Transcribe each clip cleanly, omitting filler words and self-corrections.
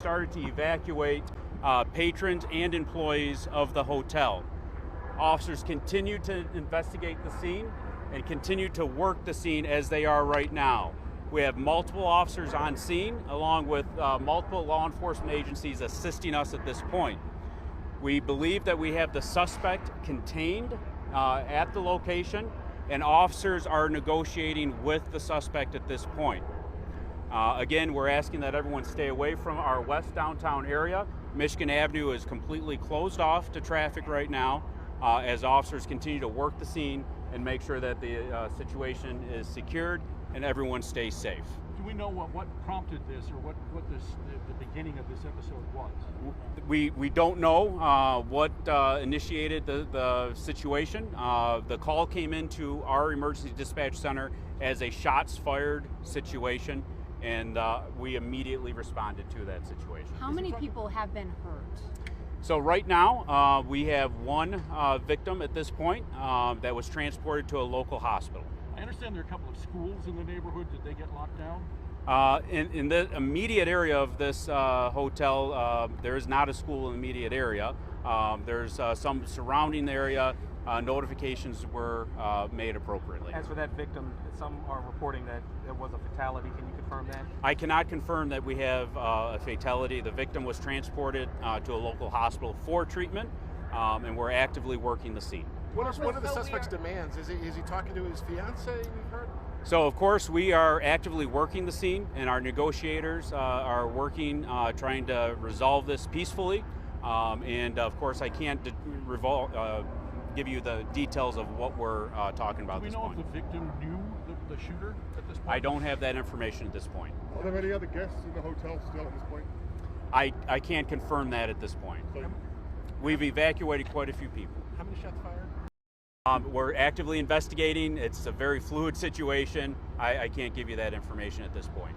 Started to evacuate patrons and employees of the hotel. Officers continue to investigate the scene and continue to work the scene as they are right now. We have multiple officers on scene along with multiple law enforcement agencies assisting us at this point. We believe that we have the suspect contained at the location, and officers are negotiating with the suspect at this point. Again, we're asking that everyone stay away from our west downtown area. Michigan Avenue is completely closed off to traffic right now as officers continue to work the scene and make sure that the situation is secured and everyone stays safe. Do we know what prompted this, or what the beginning of this episode was? We don't know what initiated the situation. The call came into our emergency dispatch center as a shots fired situation, and we immediately responded to that situation. How many people have been hurt? So right now, we have one victim at this point that was transported to a local hospital. I understand there are a couple of schools in the neighborhood. Did they get locked down? In the immediate area of this hotel, there is not a school in the immediate area. There's some surrounding the area. Notifications were made appropriately. As for that victim, some are reporting that there was a fatality. Can you confirm that? I cannot confirm that we have a fatality. The victim was transported to a local hospital for treatment, and we're actively working the scene. What are the suspect's demands? Is he talking to his fiance, we've heard? So, of course, we are actively working the scene, and our negotiators are working, trying to resolve this peacefully. And, of course, I can't give you the details of what we're talking about at this point. Do we know if the victim knew the shooter at this point? I don't have that information at this point. Are there any other guests in the hotel still at this point? I can't confirm that at this point. We've evacuated quite a few people. How many shots fired? We're actively investigating. It's a very fluid situation. I can't give you that information at this point.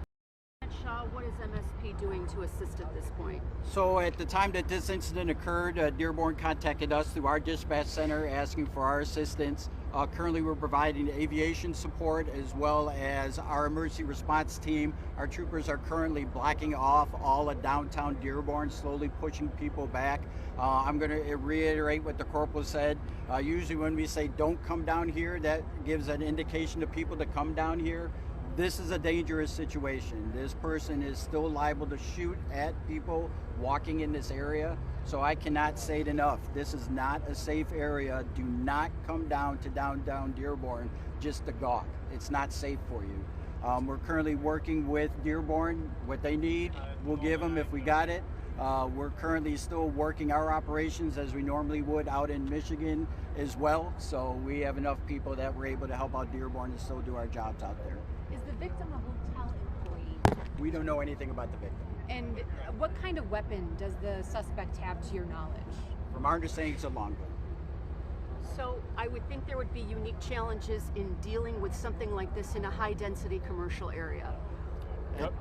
Shaw, what is MSP doing to assist at this point? So at the time that this incident occurred, Dearborn contacted us through our dispatch center asking for our assistance. Currently we're providing aviation support as well as our emergency response team. Our troopers are currently blocking off all of downtown Dearborn, slowly pushing people back. I'm going to reiterate what the corporal said. Usually when we say don't come down here, that gives an indication to people to come down here. This is a dangerous situation. This person is still liable to shoot at people walking in this area. So I cannot say it enough. This is not a safe area. Do not come down to downtown Dearborn just to gawk. It's not safe for you. We're currently working with Dearborn. What they need, we'll give them if we got it. We're currently still working our operations as we normally would out in Michigan as well. So we have enough people that we're able to help out Dearborn and still do our jobs out there. Is the victim a hotel employee? We don't know anything about the victim. And what kind of weapon does the suspect have to your knowledge? From our understanding, it's a long gun. So I would think there would be unique challenges in dealing with something like this in a high-density commercial area. Yep.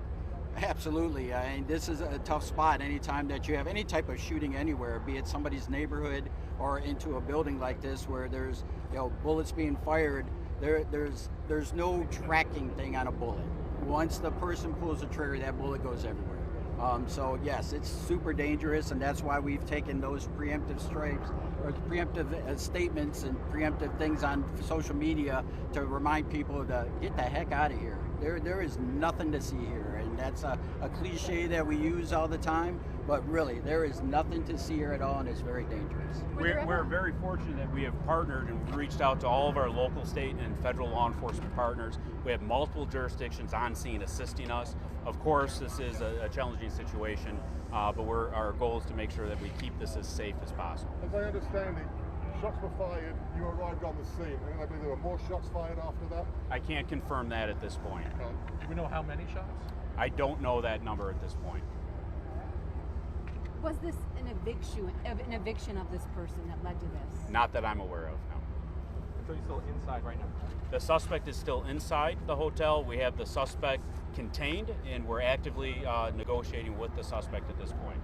Absolutely. This is a tough spot anytime that you have any type of shooting anywhere, be it somebody's neighborhood or into a building like this where there's bullets being fired. There's no tracking thing on a bullet. Once the person pulls the trigger, that bullet goes everywhere. So yes, it's super dangerous, and that's why we've taken those preemptive strikes or preemptive statements and preemptive things on social media to remind people to get the heck out of here. There is nothing to see here, and that's a cliche that we use all the time, but really there is nothing to see here at all, and it's very dangerous. We're very fortunate that we have partnered and reached out to all of our local, state, and federal law enforcement partners. We have multiple jurisdictions on scene assisting us. Of course, this is a challenging situation, but our goal is to make sure that we keep this as safe as possible. As I understand it, shots were fired, you arrived on the scene, and I believe there were more shots fired after that? I can't confirm that at this point. Do we know how many shots? I don't know that number at this point. Was this an eviction of this person that led to this? Not that I'm aware of, no. So he's still inside right now? The suspect is still inside the hotel. We have the suspect contained, and we're actively negotiating with the suspect at this point.